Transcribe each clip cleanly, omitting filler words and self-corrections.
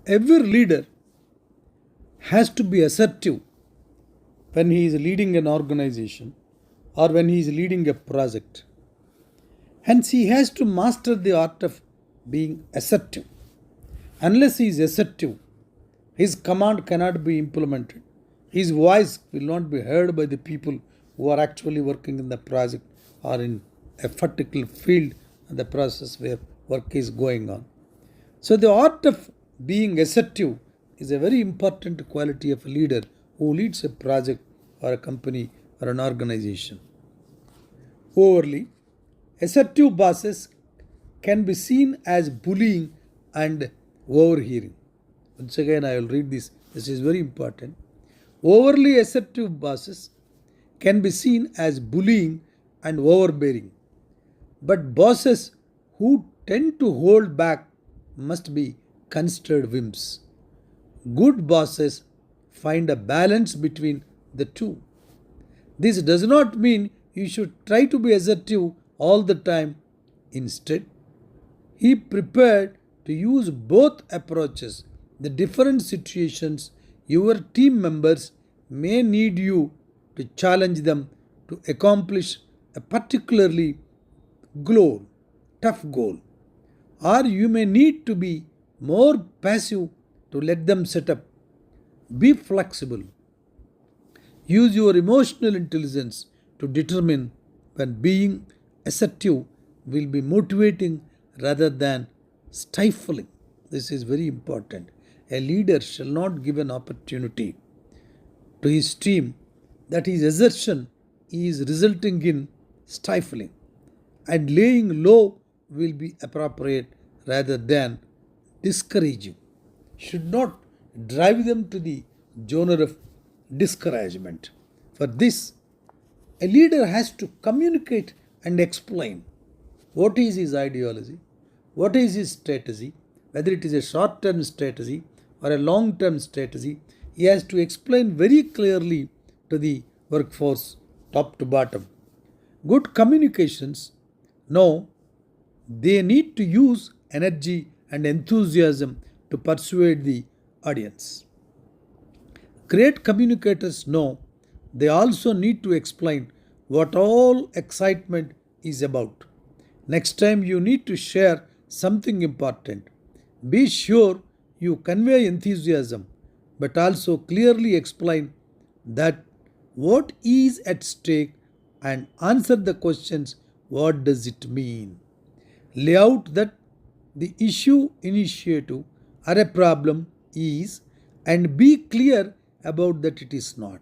Every leader has to be assertive when he is leading an organization or when he is leading a project. Hence, he has to master the art of being assertive. Unless he is assertive, his command cannot be implemented. His voice will not be heard by the people who are actually working in the project or in a particular field and the process where work is going on. So, the art of being assertive is a very important quality of a leader who leads a project or a company or an organization. Overly assertive bosses can be seen as bullying and overhearing. Once again, I will read this. This is very important. Overly assertive bosses can be seen as bullying and overbearing. But bosses who tend to hold back must be considered wimps. Good bosses find a balance between the two. This does not mean you should try to be assertive all the time. Instead, he prepared to use both approaches. The different situations your team members may need you to challenge them to accomplish a particularly goal, tough goal, or you may need to be more passive to let them set up. Be flexible. Use your emotional intelligence to determine when being assertive will be motivating rather than stifling. This is very important. A leader shall not give an opportunity to his team that his assertion is resulting in stifling, and laying low will be appropriate rather than discouraging. Should not drive them to the genre of discouragement. For this, a leader has to communicate and explain what is his ideology, what is his strategy, whether it is a short term strategy or a long term strategy. He has to explain very clearly to the workforce, top to bottom. Good communications know they need to use energy and enthusiasm to persuade the audience. Great communicators know they also need to explain what all excitement is about. Next time you need to share something important, be sure you convey enthusiasm but also clearly explain that what is at stake and answer the questions what does it mean. Lay out that the issue, initiative, or a problem is and be clear about that it is not.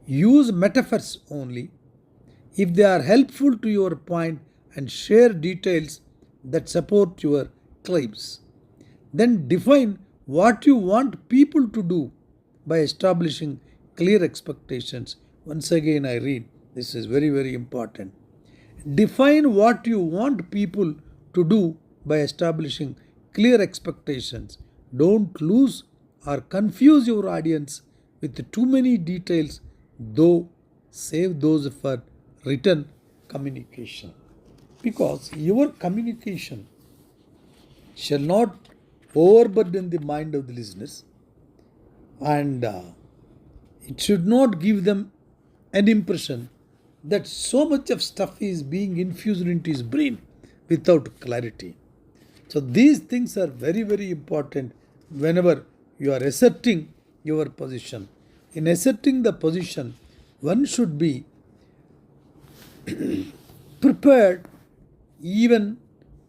Use metaphors only if they are helpful to your point and share details that support your claims. Then define what you want people to do by establishing clear expectations. Once again, I read this is very, very important. Define what you want people to do by establishing clear expectations. Don't lose or confuse your audience with too many details, though save those for written communication. Because your communication shall not overburden the mind of the listeners, and it should not give them an impression that so much of stuff is being infused into his brain without clarity. So these things are very, very important whenever you are asserting your position. In asserting the position, one should be prepared even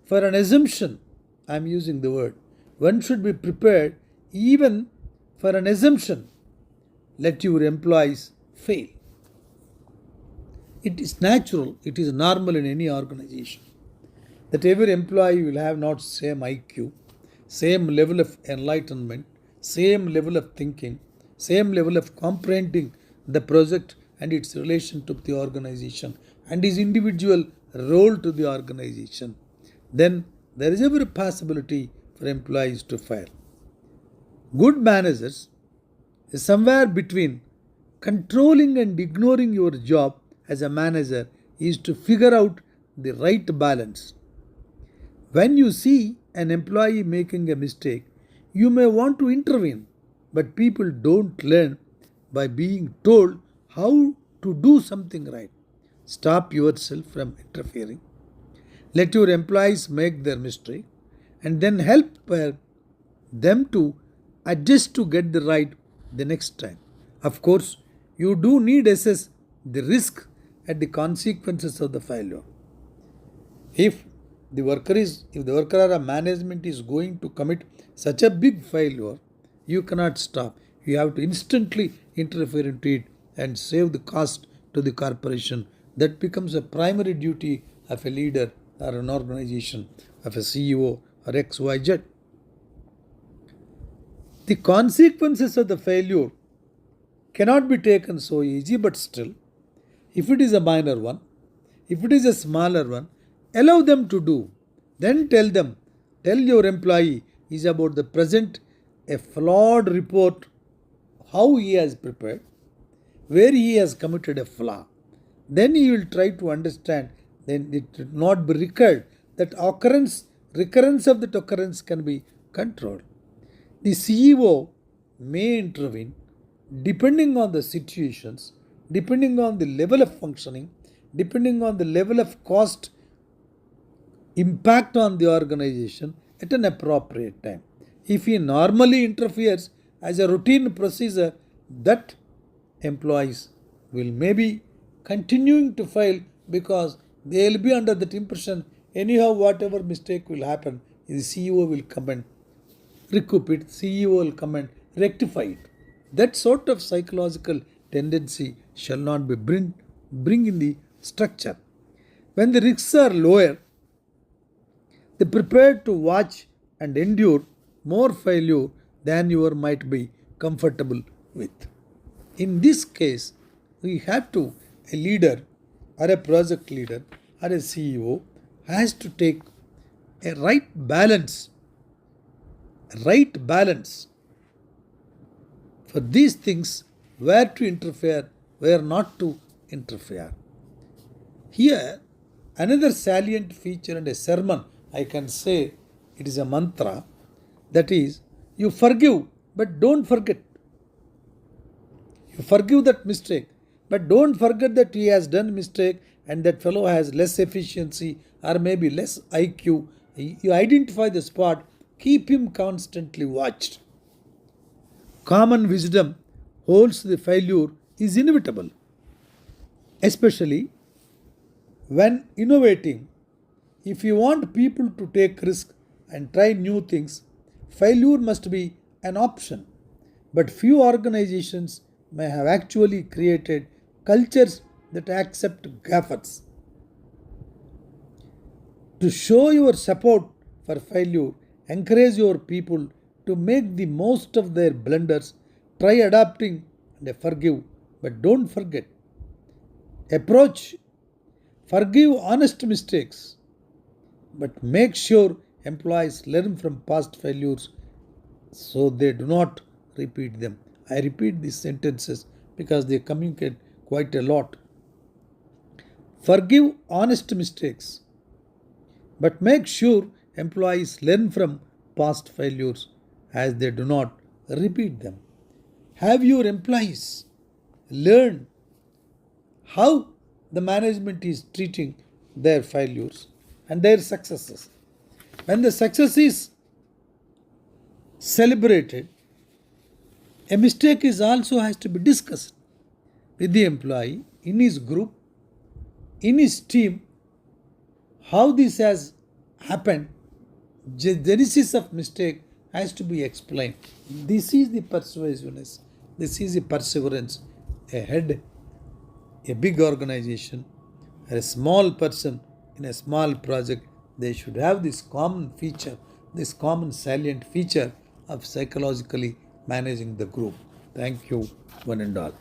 for an assumption. I am using the word. One should be prepared even for an assumption. Let your employees fail. It is natural, it is normal in any organization that every employee will have not same IQ, same level of enlightenment, same level of thinking, same level of comprehending the project and its relation to the organization and his individual role to the organization. Then there is every possibility for employees to fail. Good managers is somewhere between controlling and ignoring your job as a manager is to figure out the right balance. When you see an employee making a mistake, You may want to intervene, but people don't learn by being told how to do something right. Stop yourself from interfering. Let your employees make their mistake and then help them to adjust to get the right the next time. Of course, you do need assess the risk and the consequences of the failure. If if the worker or a management is going to commit such a big failure, you cannot stop. You have to instantly interfere into it and save the cost to the corporation. That becomes a primary duty of a leader or an organization, of a CEO or XYZ. The consequences of the failure cannot be taken so easy, but still, if it is a minor one, if it is a smaller one, allow them to do. Then tell your employee is about the present a flawed report, how he has prepared, where he has committed a flaw. Then he will try to understand, then it will not be recurred. That recurrence of that occurrence can be controlled. The CEO may intervene depending on the situations, depending on the level of functioning, depending on the level of cost impact on the organization at an appropriate time. If he normally interferes as a routine procedure, that employees will maybe continuing to fail because they will be under that impression anyhow whatever mistake will happen, the CEO will come and recoup it, CEO will come and rectify it. That sort of psychological tendency shall not be bring in the structure. When the risks are lower, they prepared to watch and endure more failure than you might be comfortable with. In this case, we have to, a leader or a project leader or a CEO has to take a right balance for these things, where to interfere, where not to interfere. Here, another salient feature and a sermon, I can say it is a mantra, that is, you forgive but don't forget. You forgive that mistake, but don't forget that he has done mistake and that fellow has less efficiency or maybe less IQ. You identify the spot, keep him constantly watched. Common wisdom holds the failure is inevitable, especially when innovating. If you want people to take risk and try new things, failure must be an option. But few organizations may have actually created cultures that accept gaffes. To show your support for failure, encourage your people to make the most of their blunders, try adapting and forgive, but don't forget. Approach, forgive honest mistakes, but make sure employees learn from past failures so they do not repeat them. I repeat these sentences because they communicate quite a lot. Forgive honest mistakes, but make sure employees learn from past failures as they do not repeat them. Have your employees learn how the management is treating their failures and their successes. When the success is celebrated, a mistake is also has to be discussed with the employee in his group, in his team, how this has happened. Genesis of mistake has to be explained. This is the persuasiveness, this is the perseverance. A head, a big organization, or a small person in a small project, they should have this common feature, this common salient feature of psychologically managing the group. Thank you, one and all.